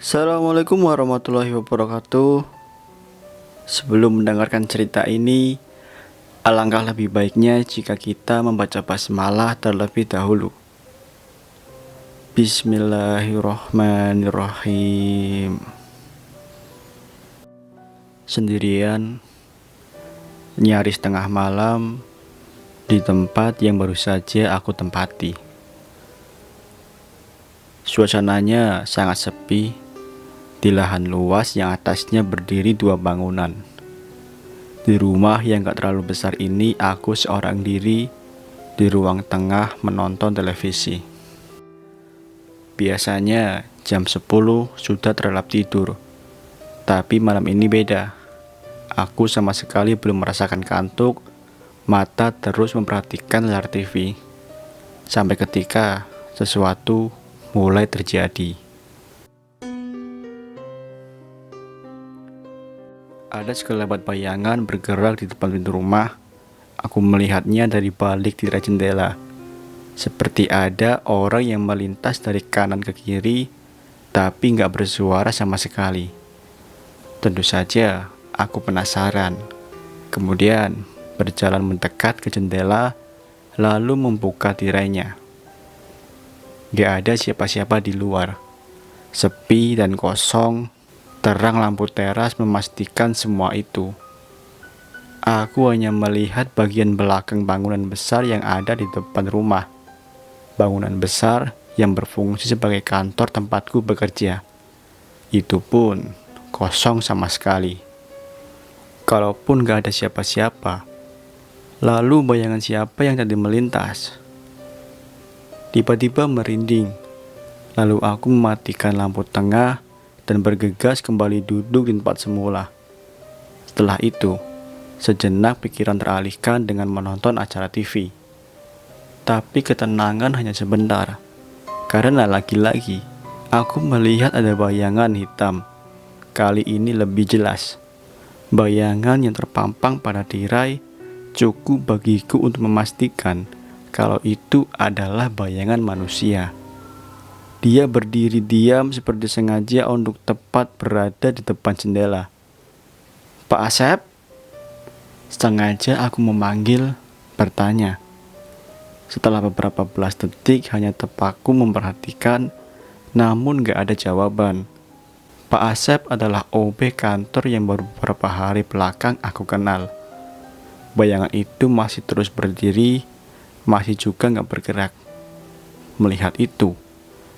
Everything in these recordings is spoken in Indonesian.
Assalamualaikum warahmatullahi wabarakatuh. Sebelum mendengarkan cerita ini, alangkah lebih baiknya jika kita membaca basmalah terlebih dahulu. Bismillahirrohmanirrohim. Sendirian, nyaris tengah malam, di tempat yang baru saja aku tempati. Suasananya sangat sepi di lahan luas yang atasnya berdiri dua bangunan. Di rumah yang gak terlalu besar ini, aku seorang diri di ruang tengah menonton televisi. Biasanya jam 10 sudah terlelap tidur, tapi malam ini beda. Aku sama sekali belum merasakan kantuk, mata terus memperhatikan layar TV. Sampai ketika sesuatu mulai terjadi. Ada sekelebat bayangan bergerak di depan pintu rumah. Aku melihatnya dari balik tirai jendela. Seperti ada orang yang melintas dari kanan ke kiri, tapi gak bersuara sama sekali. Tentu saja, aku penasaran. Kemudian, berjalan mendekat ke jendela, lalu membuka tirainya. Gak ada siapa-siapa di luar. Sepi dan kosong. Terang lampu teras memastikan semua itu. Aku hanya melihat bagian belakang bangunan besar yang ada di depan rumah. Bangunan besar yang berfungsi sebagai kantor tempatku bekerja. Itu pun kosong sama sekali. Kalaupun gak ada siapa-siapa, lalu bayangan siapa yang tadi melintas? Tiba-tiba merinding. Lalu aku mematikan lampu tengah dan bergegas kembali duduk di tempat semula. Setelah itu, sejenak pikiran teralihkan dengan menonton acara TV. Tapi ketenangan hanya sebentar, karena lagi-lagi aku melihat ada bayangan hitam. Kali ini lebih jelas. Bayangan yang terpampang pada tirai cukup bagiku untuk memastikan kalau itu adalah bayangan manusia. Dia berdiri diam seperti sengaja untuk tepat berada di depan jendela. Pak Asep? Sengaja aku memanggil, bertanya. Setelah beberapa belas detik hanya tepaku memperhatikan, namun gak ada jawaban. Pak Asep adalah OB kantor yang baru beberapa hari belakang aku kenal. Bayangan itu masih terus berdiri, masih juga gak bergerak. Melihat itu,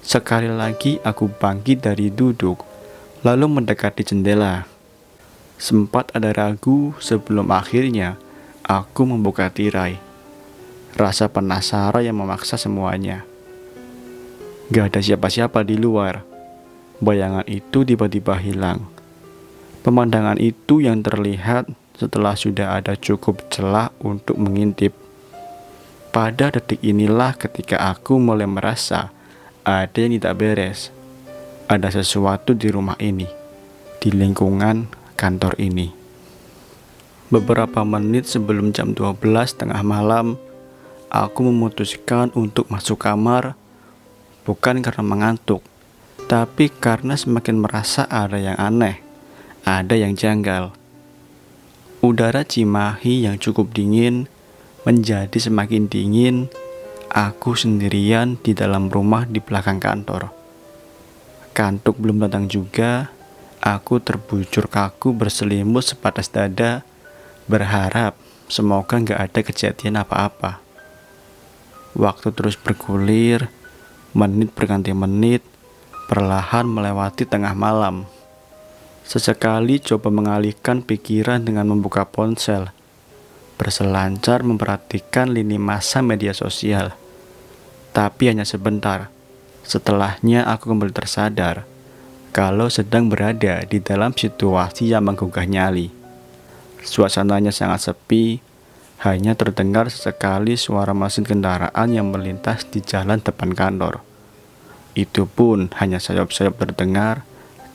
sekali lagi aku bangkit dari duduk, lalu mendekati jendela. Sempat ada ragu sebelum akhirnya aku membuka tirai. Rasa penasaran yang memaksa semuanya. Gak ada siapa-siapa di luar. Bayangan itu tiba-tiba hilang. Pemandangan itu yang terlihat setelah sudah ada cukup celah untuk mengintip. Pada detik inilah ketika aku mulai merasa ada yang tidak beres. Ada sesuatu di rumah ini, di lingkungan kantor ini. Beberapa menit sebelum jam 12 tengah malam, aku memutuskan untuk masuk kamar, bukan karena mengantuk, tapi karena semakin merasa ada yang aneh, ada yang janggal. Udara Cimahi yang cukup dingin menjadi semakin dingin. Aku sendirian di dalam rumah di belakang kantor. Kantuk belum datang juga. Aku terbujur kaku berselimut sebatas dada, berharap semoga gak ada kejadian apa-apa. Waktu terus bergulir, menit berganti menit, perlahan melewati tengah malam. Sesekali coba mengalihkan pikiran dengan membuka ponsel, berselancar memperhatikan lini masa media sosial. Tapi hanya sebentar. Setelahnya aku kembali tersadar kalau sedang berada di dalam situasi yang menggugah nyali. Suasananya sangat sepi, hanya terdengar sesekali suara mesin kendaraan yang melintas di jalan depan kantor. Itu pun hanya sayap-sayap terdengar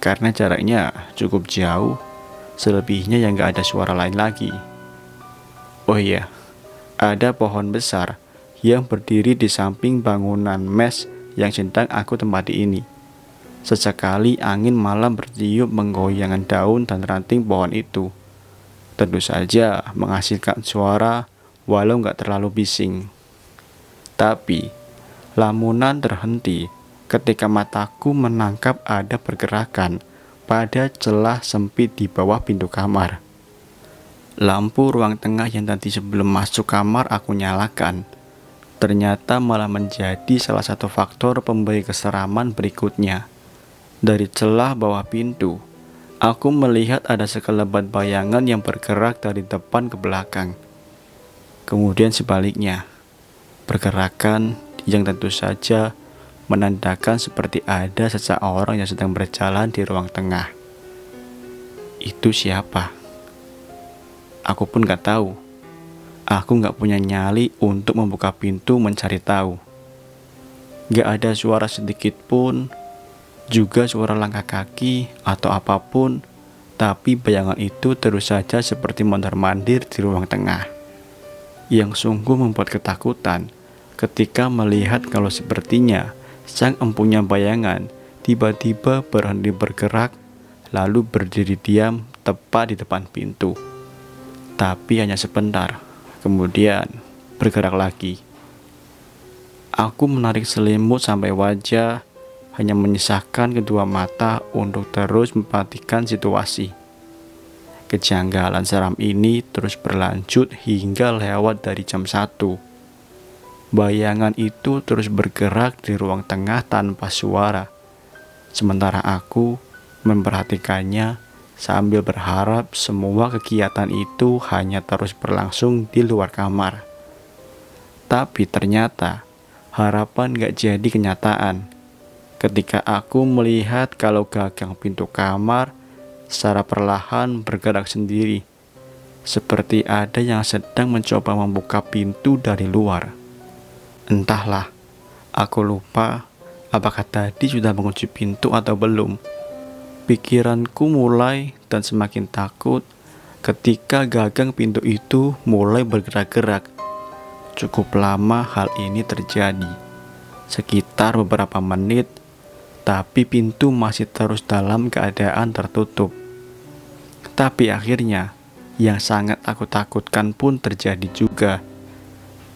karena jaraknya cukup jauh, selebihnya yang gak ada suara lain lagi. Oh iya, ada pohon besar yang berdiri di samping bangunan mes yang sedang aku tempati ini. Sesekali angin malam bertiup menggoyangkan daun dan ranting pohon itu. Tentu saja menghasilkan suara walau nggak terlalu bising. Tapi lamunan terhenti ketika mataku menangkap ada pergerakan pada celah sempit di bawah pintu kamar. Lampu ruang tengah yang tadi sebelum masuk kamar aku nyalakan, ternyata malah menjadi salah satu faktor pemberi keseraman berikutnya. Dari celah bawah pintu, aku melihat ada sekelebat bayangan yang bergerak dari depan ke belakang. Kemudian sebaliknya, pergerakan yang tentu saja menandakan seperti ada seseorang yang sedang berjalan di ruang tengah. Itu siapa? Aku pun gak tahu. Aku gak punya nyali untuk membuka pintu mencari tahu. Gak ada suara sedikit pun, juga suara langkah kaki atau apapun, tapi bayangan itu terus saja seperti mondar-mandir di ruang tengah. Yang sungguh membuat ketakutan ketika melihat kalau sepertinya sang empunya bayangan tiba-tiba berhenti bergerak lalu berdiri diam tepat di depan pintu. Tapi hanya sebentar, kemudian bergerak lagi. Aku menarik selimut sampai wajah, hanya menyisakan kedua mata untuk terus memperhatikan situasi. Kejanggalan seram ini terus berlanjut hingga lewat dari jam 1. Bayangan itu terus bergerak di ruang tengah tanpa suara. Sementara aku memperhatikannya sambil berharap semua kegiatan itu hanya terus berlangsung di luar kamar. Tapi ternyata harapan gak jadi kenyataan. Ketika aku melihat kalau gagang pintu kamar secara perlahan bergerak sendiri, seperti ada yang sedang mencoba membuka pintu dari luar. Entahlah, aku lupa apakah tadi sudah mengunci pintu atau belum. Pikiranku mulai dan semakin takut ketika gagang pintu itu mulai bergerak-gerak. Cukup lama hal ini terjadi, sekitar beberapa menit, tapi pintu masih terus dalam keadaan tertutup. Tapi akhirnya, yang sangat aku takutkan pun terjadi juga.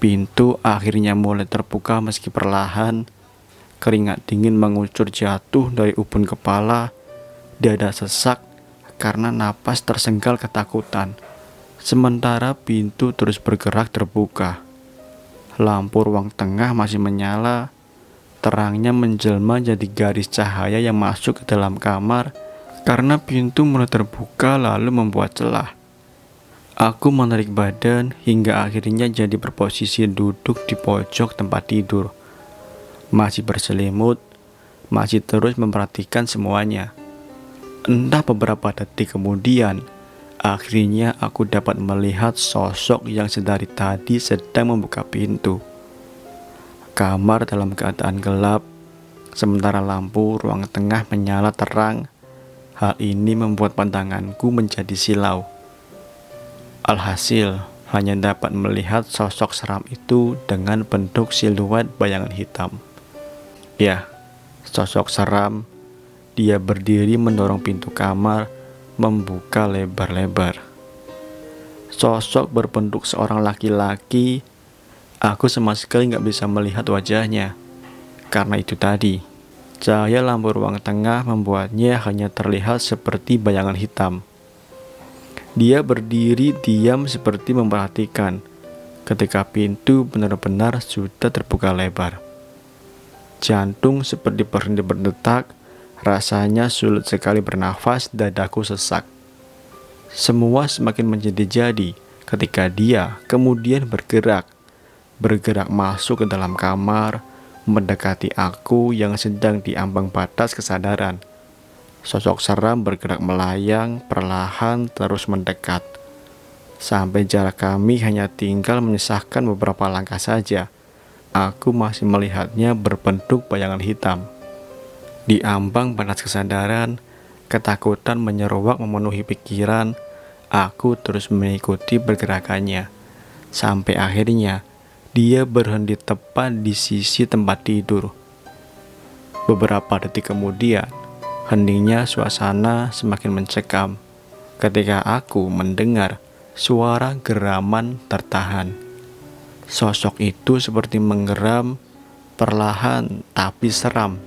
Pintu akhirnya mulai terbuka meski perlahan. Keringat dingin mengucur jatuh dari ubun kepala. Dada sesak karena napas tersenggal ketakutan. Sementara pintu terus bergerak terbuka. Lampu ruang tengah masih menyala. Terangnya menjelma jadi garis cahaya yang masuk ke dalam kamar karena pintu mulai terbuka lalu membuat celah. Aku menarik badan hingga akhirnya jadi berposisi duduk di pojok tempat tidur. Masih berselimut, masih terus memperhatikan semuanya. Entah beberapa detik kemudian, akhirnya aku dapat melihat sosok yang sedari tadi sedang membuka pintu. Kamar dalam keadaan gelap, sementara lampu ruang tengah menyala terang. Hal ini membuat pandanganku menjadi silau. Alhasil, hanya dapat melihat sosok seram itu dengan bentuk siluet bayangan hitam. Ya, sosok seram. Dia berdiri mendorong pintu kamar, membuka lebar-lebar. Sosok berbentuk seorang laki-laki. Aku sama sekali gak bisa melihat wajahnya. Karena itu tadi, cahaya lampu ruang tengah membuatnya hanya terlihat seperti bayangan hitam. Dia berdiri diam seperti memperhatikan ketika pintu benar-benar sudah terbuka lebar. Jantung seperti berhenti berdetak, rasanya sulit sekali bernafas, dadaku sesak. Semua semakin menjadi-jadi ketika dia kemudian bergerak masuk ke dalam kamar, mendekati aku yang sedang di ambang batas kesadaran. Sosok seram bergerak melayang, perlahan terus mendekat. Sampai jarak kami hanya tinggal menyisahkan beberapa langkah saja. Aku masih melihatnya berbentuk bayangan hitam. Di ambang batas kesadaran, ketakutan menyeruak memenuhi pikiran. Aku terus mengikuti pergerakannya. Sampai akhirnya, dia berhenti tepat di sisi tempat tidur. Beberapa detik kemudian, Heningnya suasana semakin mencekam ketika aku mendengar suara geraman tertahan. Sosok itu seperti menggeram perlahan tapi seram.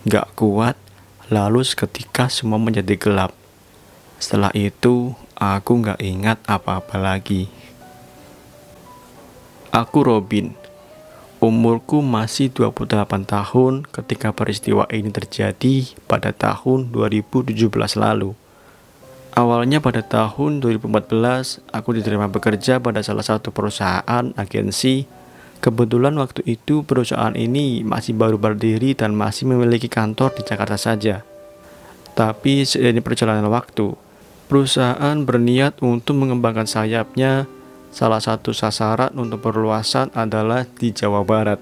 Gak kuat, lalu seketika semua menjadi gelap. Setelah itu, aku gak ingat apa-apa lagi. Aku Robin. Umurku masih 28 tahun ketika peristiwa ini terjadi pada tahun 2017 lalu. Awalnya pada tahun 2014, aku diterima bekerja pada salah satu perusahaan agensi. Kebetulan waktu itu perusahaan ini masih baru berdiri dan masih memiliki kantor di Jakarta saja. Tapi seiring perjalanan waktu, perusahaan berniat untuk mengembangkan sayapnya. Salah satu sasaran untuk perluasan adalah di Jawa Barat.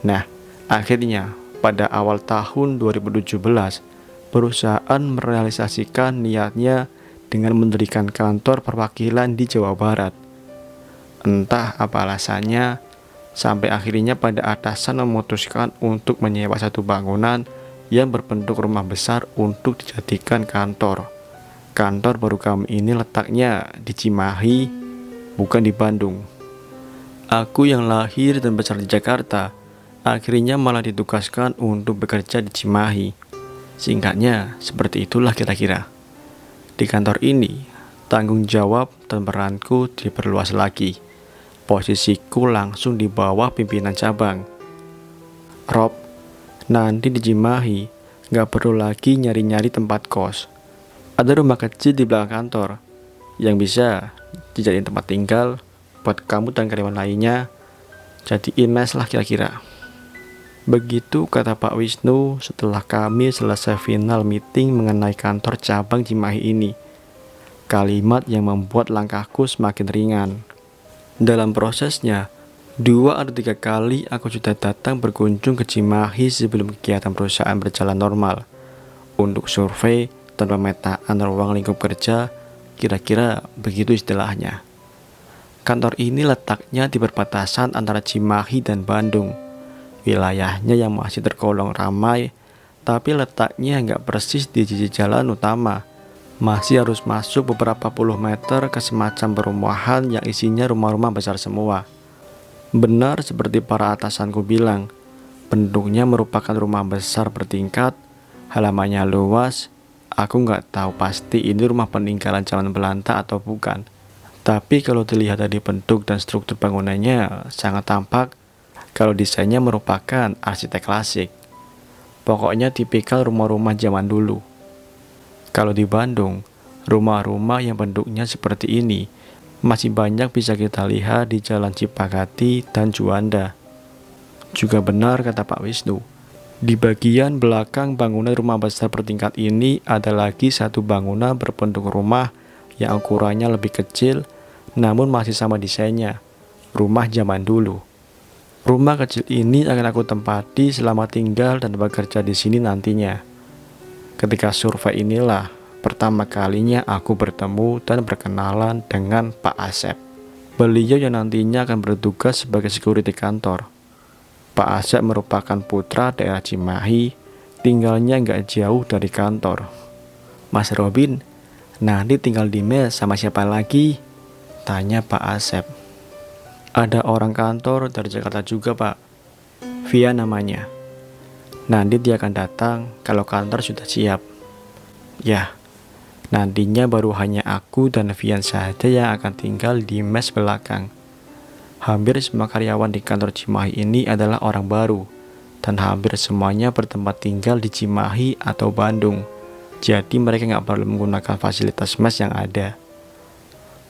Nah, akhirnya pada awal tahun 2017, perusahaan merealisasikan niatnya dengan mendirikan kantor perwakilan di Jawa Barat. Entah apa alasannya, sampai akhirnya pada atasan memutuskan untuk menyewa satu bangunan yang berbentuk rumah besar untuk dijadikan kantor. Kantor baru kami ini letaknya di Cimahi, bukan di Bandung. Aku yang lahir dan besar di Jakarta, akhirnya malah ditugaskan untuk bekerja di Cimahi. Singkatnya, seperti itulah kira-kira. Di kantor ini, tanggung jawab dan peranku diperluas lagi. Posisiku langsung di bawah pimpinan cabang. Rob, nanti di Cimahi, gak perlu lagi nyari-nyari tempat kos. Ada rumah kecil di belakang kantor, yang bisa dijadiin tempat tinggal buat kamu dan karyawan lainnya. Jadiin mes lah kira-kira. Begitu kata Pak Wisnu setelah kami selesai final meeting mengenai kantor cabang Cimahi ini. Kalimat yang membuat langkahku semakin ringan. Dalam prosesnya, 2 atau 3 kali aku sudah datang berkunjung ke Cimahi sebelum kegiatan perusahaan berjalan normal untuk survei dan pemetaan ruang lingkup kerja. Kira-kira begitu istilahnya. Kantor ini letaknya di perbatasan antara Cimahi dan Bandung. Wilayahnya yang masih tergolong ramai, tapi letaknya nggak persis di sisi jalan utama. Masih harus masuk beberapa puluh meter ke semacam perumahan yang isinya rumah-rumah besar semua. Benar seperti para atasanku bilang, bentuknya merupakan rumah besar bertingkat, halamannya luas. Aku nggak tahu pasti ini rumah peninggalan zaman Belanda atau bukan. Tapi kalau dilihat dari bentuk dan struktur bangunannya, sangat tampak kalau desainnya merupakan arsitek klasik. Pokoknya tipikal rumah-rumah zaman dulu. Kalau di Bandung, rumah-rumah yang bentuknya seperti ini masih banyak bisa kita lihat di Jalan Cipagati dan Juanda. Juga benar kata Pak Wisnu. Di bagian belakang bangunan rumah besar bertingkat ini ada lagi satu bangunan berbentuk rumah yang ukurannya lebih kecil namun masih sama desainnya. Rumah zaman dulu. Rumah kecil ini akan aku tempati selama tinggal dan bekerja di sini nantinya. Ketika survei inilah pertama kalinya aku bertemu dan berkenalan dengan Pak Asep. Beliau yang nantinya akan bertugas sebagai security kantor. Pak Asep merupakan putra daerah Cimahi, tinggalnya nggak jauh dari kantor. Mas Robin, nanti tinggal di mes sama siapa lagi? Tanya Pak Asep. Ada orang kantor dari Jakarta juga Pak, Via namanya. Nanti dia akan datang kalau kantor sudah siap. Ya, nantinya baru hanya aku dan Vian saja yang akan tinggal di mes belakang. Hampir semua karyawan di kantor Cimahi ini adalah orang baru, dan hampir semuanya bertempat tinggal di Cimahi atau Bandung. Jadi mereka nggak perlu menggunakan fasilitas mes yang ada.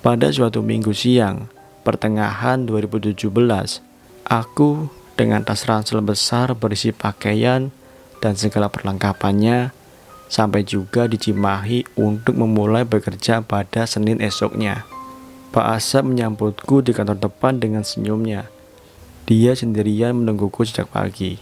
Pada suatu minggu siang, pertengahan 2017, aku dengan tas ransel besar berisi pakaian dan segala perlengkapannya sampai juga di Cimahi untuk memulai bekerja pada Senin esoknya. Pak Asep menyambutku di kantor depan dengan senyumnya. Dia sendirian menungguku sejak pagi.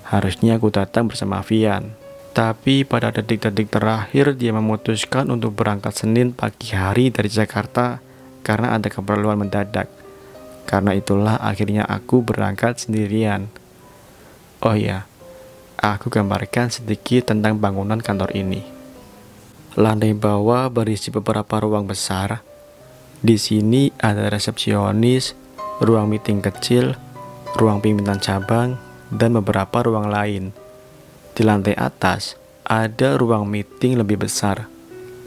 Harusnya aku datang bersama Vian. Tapi pada detik-detik terakhir dia memutuskan untuk berangkat Senin pagi hari dari Jakarta karena ada keperluan mendadak. Karena itulah akhirnya aku berangkat sendirian. Oh ya, aku gambarkan sedikit tentang bangunan kantor ini. Lantai bawah berisi beberapa ruang besar. Di sini ada resepsionis, ruang meeting kecil, ruang pimpinan cabang, dan beberapa ruang lain. Di lantai atas, ada ruang meeting lebih besar.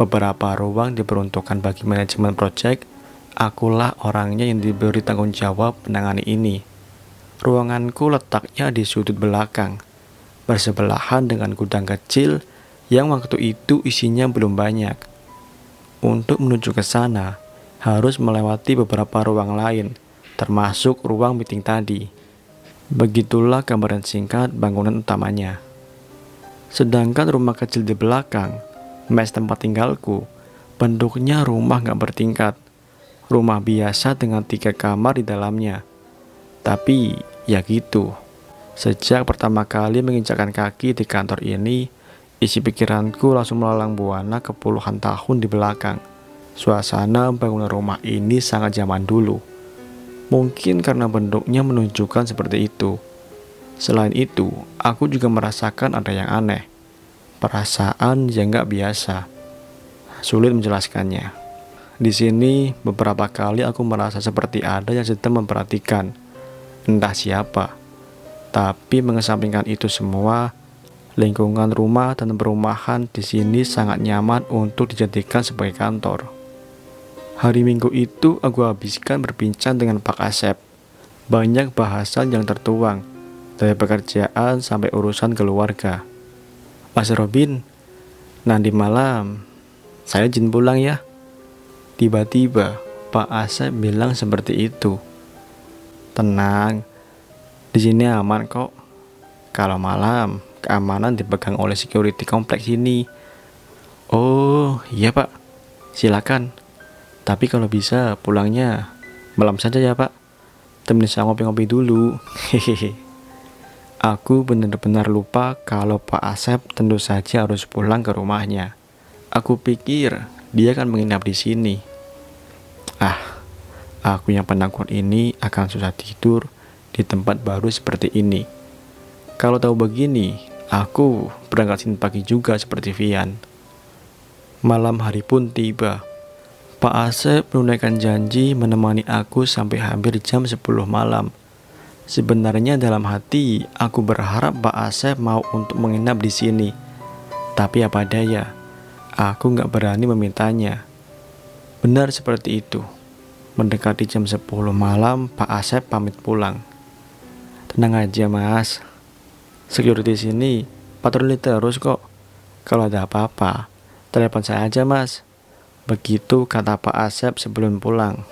Beberapa ruang diperuntukkan bagi manajemen proyek. Akulah orangnya yang diberi tanggung jawab menangani ini. Ruanganku letaknya di sudut belakang, bersebelahan dengan gudang kecil yang waktu itu isinya belum banyak. Untuk menuju ke sana, harus melewati beberapa ruang lain, termasuk ruang meeting tadi. Begitulah gambaran singkat bangunan utamanya. Sedangkan rumah kecil di belakang, mes tempat tinggalku, bentuknya rumah gak bertingkat. Rumah biasa dengan 3 kamar di dalamnya. Tapi ya gitu, sejak pertama kali menginjakkan kaki di kantor ini, isi pikiranku langsung melalang buana ke puluhan tahun di belakang. Suasana bangunan rumah ini sangat zaman dulu. Mungkin karena bentuknya menunjukkan seperti itu. Selain itu, aku juga merasakan ada yang aneh. Perasaan yang gak biasa. Sulit menjelaskannya. Di sini beberapa kali aku merasa seperti ada yang sedang memperhatikan. Entah siapa. Tapi mengesampingkan itu semua, lingkungan rumah dan perumahan di sini sangat nyaman untuk dijadikan sebagai kantor. Hari Minggu itu aku habiskan berbincang dengan Pak Asep. Banyak bahasan yang tertuang, dari pekerjaan sampai urusan keluarga. Mas Robin, nanti malam saya izin pulang ya. Tiba-tiba Pak Asep bilang seperti itu. Tenang, di sini aman kok. Kalau malam, keamanan dipegang oleh security kompleks ini. Oh iya Pak, silakan. Tapi kalau bisa pulangnya malam saja ya Pak. Temenin saya ngopi-ngopi dulu. Hehehe. Aku benar-benar lupa kalau Pak Asep tentu saja harus pulang ke rumahnya. Aku pikir dia akan menginap di sini. Aku yang penakut ini akan susah tidur di tempat baru seperti ini. Kalau tahu begini, aku berangkat sini pagi juga seperti Vian. Malam hari pun tiba. Pak Asep menunaikan janji menemani aku sampai hampir jam 10 malam. Sebenarnya dalam hati, aku berharap Pak Asep mau untuk menginap di sini. Tapi apa daya, aku gak berani memintanya. Benar seperti itu. Mendekati jam 10 malam, Pak Asep pamit pulang. Tenang aja mas, security sini patroli terus kok. Kalau ada apa-apa, telepon saya aja mas. Begitu kata Pak Asep sebelum pulang.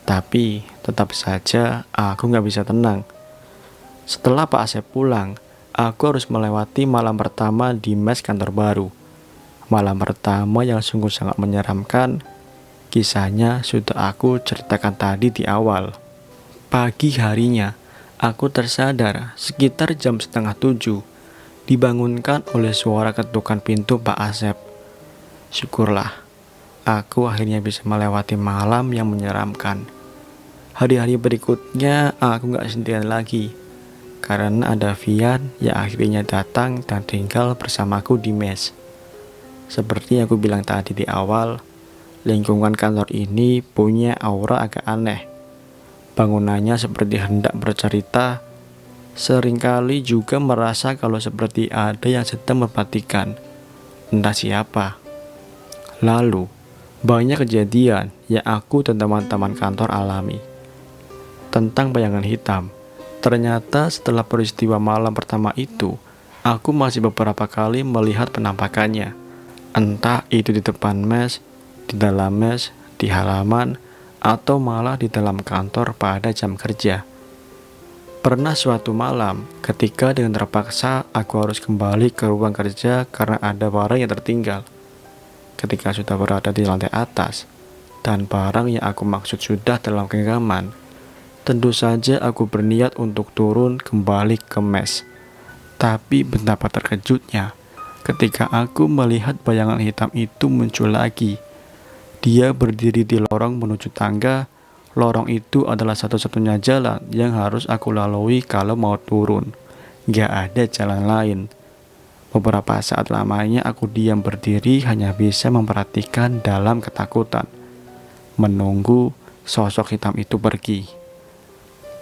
Tapi tetap saja aku gak bisa tenang. Setelah Pak Asep pulang, aku harus melewati malam pertama di mes kantor baru. Malam pertama yang sungguh sangat menyeramkan. Kisahnya sudah aku ceritakan tadi di awal. Pagi harinya, aku tersadar sekitar jam 6:30, dibangunkan oleh suara ketukan pintu Pak Asep. Syukurlah, aku akhirnya bisa melewati malam yang menyeramkan. Hari-hari berikutnya aku gak sendirian lagi, karena ada Vian yang akhirnya datang dan tinggal bersamaku di mes. Seperti yang aku bilang tadi di awal, lingkungan kantor ini punya aura agak aneh. Bangunannya seperti hendak bercerita. Seringkali juga merasa kalau seperti ada yang sedang memperhatikan. Entah siapa. Lalu, banyak kejadian yang aku dan teman-teman kantor alami. Tentang bayangan hitam. Ternyata setelah peristiwa malam pertama itu, aku masih beberapa kali melihat penampakannya. Entah itu di depan mes, di dalam mes, di halaman, atau malah di dalam kantor pada jam kerja. Pernah suatu malam, ketika dengan terpaksa aku harus kembali ke ruang kerja karena ada barang yang tertinggal. Ketika sudah berada di lantai atas, dan barang yang aku maksud sudah dalam genggaman, tentu saja aku berniat untuk turun kembali ke mes. Tapi betapa terkejutnya, ketika aku melihat bayangan hitam itu muncul lagi. Dia berdiri di lorong menuju tangga. Lorong itu adalah satu-satunya jalan yang harus aku lalui kalau mau turun. Gak ada jalan lain. Beberapa saat lamanya aku diam berdiri hanya bisa memperhatikan dalam ketakutan, menunggu sosok hitam itu pergi.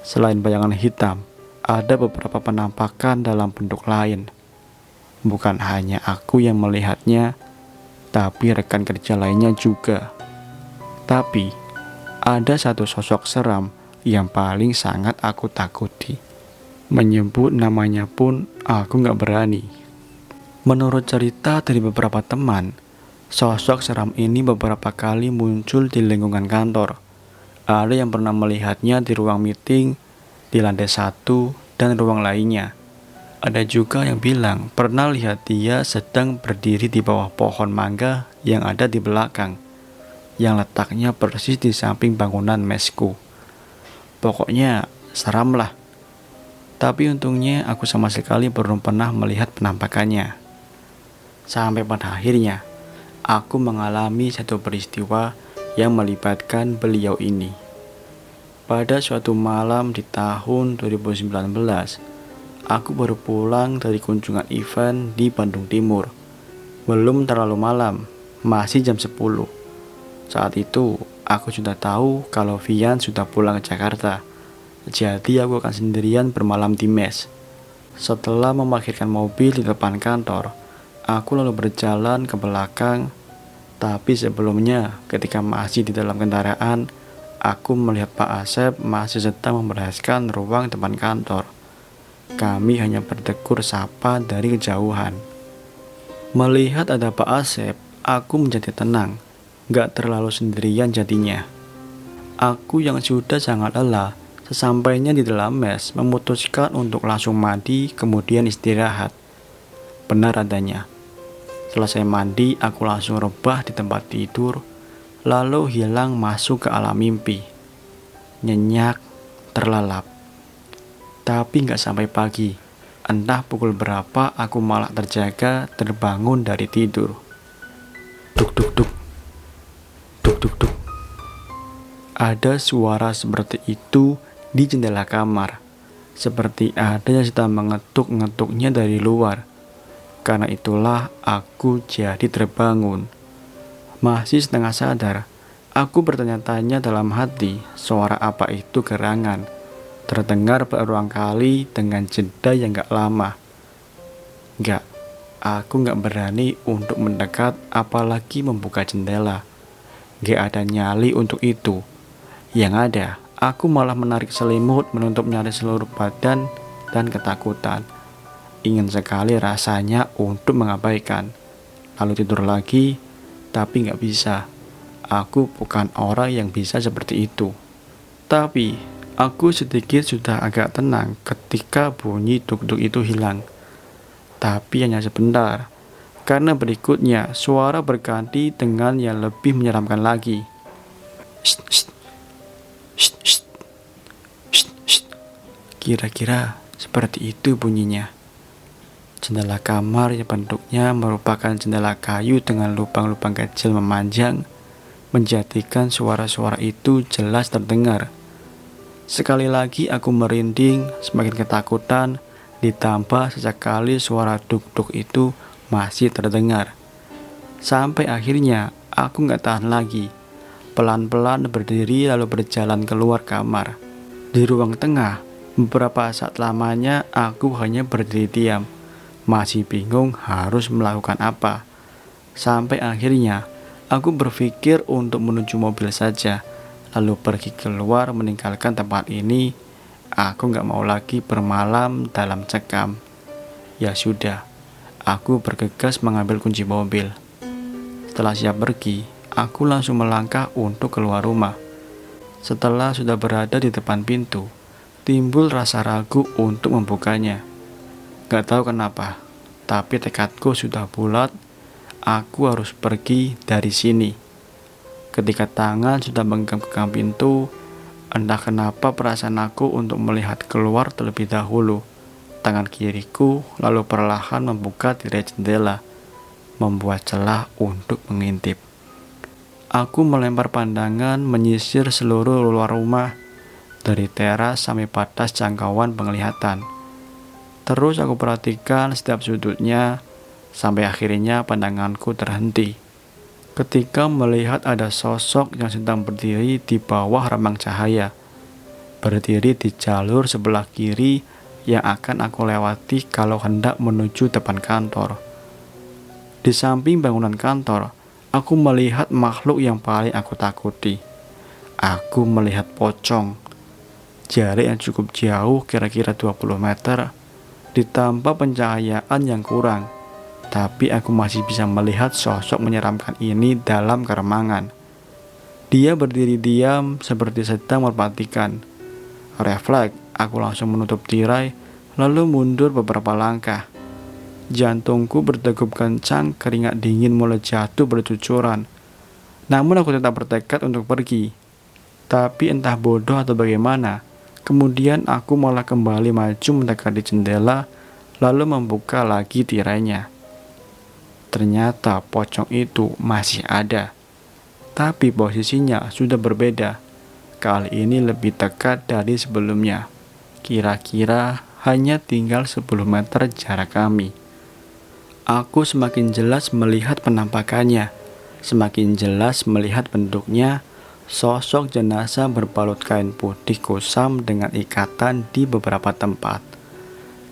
Selain bayangan hitam, ada beberapa penampakan dalam bentuk lain. Bukan hanya aku yang melihatnya, tapi rekan kerja lainnya juga. Tapi, ada satu sosok seram yang paling sangat aku takuti. Menyebut namanya pun aku gak berani. Menurut cerita dari beberapa teman, sosok seram ini beberapa kali muncul di lingkungan kantor. Ada yang pernah melihatnya di ruang meeting, di lantai 1, dan ruang lainnya. Ada juga yang bilang pernah lihat dia sedang berdiri di bawah pohon mangga yang ada di belakang, yang letaknya persis di samping bangunan mesku. Pokoknya seram lah. Tapi untungnya aku sama sekali belum pernah melihat penampakannya. Sampai pada akhirnya, aku mengalami satu peristiwa yang melibatkan beliau ini. Pada suatu malam di tahun 2019, aku baru pulang dari kunjungan event di Bandung Timur. Belum terlalu malam, masih jam 10. Saat itu, aku sudah tahu kalau Vian sudah pulang ke Jakarta. Jadi aku akan sendirian bermalam di mes. Setelah memarkirkan mobil di depan kantor, aku lalu berjalan ke belakang. Tapi sebelumnya, ketika masih di dalam kendaraan, aku melihat Pak Asep masih sedang membereskan ruang depan kantor. Kami hanya bertegur sapa dari kejauhan. Melihat ada Pak Asep, aku menjadi tenang. Gak terlalu sendirian jadinya. Aku yang sudah sangat lelah, sesampainya di dalam mes, memutuskan untuk langsung mandi kemudian istirahat. Benar adanya. Selesai mandi, aku langsung rebah di tempat tidur, lalu hilang masuk ke alam mimpi. Nyenyak, terlelap. Tapi gak sampai pagi. Entah pukul berapa aku malah terjaga terbangun dari tidur. Duk duk duk. Duk duk duk. Ada suara seperti itu di jendela kamar. Seperti ada yang sedang mengetuk-ngetuknya dari luar. Karena itulah aku jadi terbangun. Masih setengah sadar, aku bertanya-tanya dalam hati, suara apa itu gerangan. Terdengar berulang kali dengan jeda yang gak lama. Aku gak berani untuk mendekat apalagi membuka jendela. Gak ada nyali untuk itu. Yang ada, aku malah menarik selimut menutup nyaris seluruh badan dan ketakutan. Ingin sekali rasanya untuk mengabaikan, lalu tidur lagi, tapi gak bisa. Aku bukan orang yang bisa seperti itu. Tapi, aku sedikit sudah agak tenang ketika bunyi duk-duk itu hilang. Tapi hanya sebentar, karena berikutnya suara berganti dengan yang lebih menyeramkan lagi. Shh, shh, shh, shh, shh, shh. Kira-kira seperti itu bunyinya. Jendela kamar yang bentuknya merupakan jendela kayu dengan lubang-lubang kecil memanjang, menjadikan suara-suara itu jelas terdengar. Sekali lagi aku merinding, semakin ketakutan, ditambah sesekali suara duk-duk itu masih terdengar. Sampai akhirnya aku gak tahan lagi, pelan-pelan berdiri lalu berjalan keluar kamar. Di ruang tengah, beberapa saat lamanya aku hanya berdiri diam. Masih bingung harus melakukan apa. Sampai akhirnya aku berpikir untuk menuju mobil saja, lalu pergi keluar meninggalkan tempat ini. Aku gak mau lagi bermalam dalam cekam. Ya sudah, aku bergegas mengambil kunci mobil. Setelah siap pergi, aku langsung melangkah untuk keluar rumah. Setelah sudah berada di depan pintu, timbul rasa ragu untuk membukanya. Gak tahu kenapa, tapi tekadku sudah bulat. Aku harus pergi dari sini. Ketika tangan sudah menggenggam pintu, entah kenapa perasaan aku untuk melihat keluar terlebih dahulu. Tangan kiriku lalu perlahan membuka tirai jendela, membuat celah untuk mengintip. Aku melempar pandangan menyisir seluruh luar rumah, dari teras sampai batas jangkauan penglihatan. Terus aku perhatikan setiap sudutnya, sampai akhirnya pandanganku terhenti ketika melihat ada sosok yang sedang berdiri di bawah remang cahaya, berdiri di jalur sebelah kiri yang akan aku lewati kalau hendak menuju depan kantor. Di samping bangunan kantor, aku melihat makhluk yang paling aku takuti. Aku melihat pocong, jarak yang cukup jauh, kira-kira 20 meter, ditambah pencahayaan yang kurang, tapi aku masih bisa melihat sosok menyeramkan ini dalam keremangan. Dia berdiri diam seperti sedang memperhatikan. Refleks, aku langsung menutup tirai, lalu mundur beberapa langkah. Jantungku berdegup kencang, keringat dingin mulai jatuh bercucuran. Namun aku tetap bertekad untuk pergi. Tapi entah bodoh atau bagaimana, kemudian aku malah kembali maju mendekati jendela, lalu membuka lagi tirainya. Ternyata pocong itu masih ada, tapi posisinya sudah berbeda. Kali ini lebih dekat dari sebelumnya. Kira-kira hanya tinggal 10 meter jarak kami. Aku semakin jelas melihat penampakannya, semakin jelas melihat bentuknya. Sosok jenazah berbalut kain putih kusam dengan ikatan di beberapa tempat.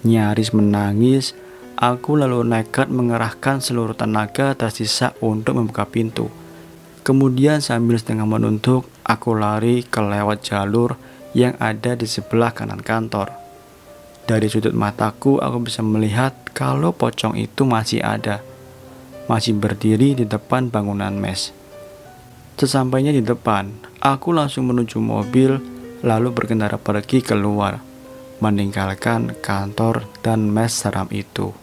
Nyaris menangis, aku lalu nekat mengerahkan seluruh tenaga tersisa untuk membuka pintu. Kemudian sambil setengah menunduk, aku lari ke lewat jalur yang ada di sebelah kanan kantor. Dari sudut mataku, aku bisa melihat kalau pocong itu masih ada, masih berdiri di depan bangunan mes. Sesampainya di depan, aku langsung menuju mobil, lalu berkendara pergi keluar, meninggalkan kantor dan mes seram itu.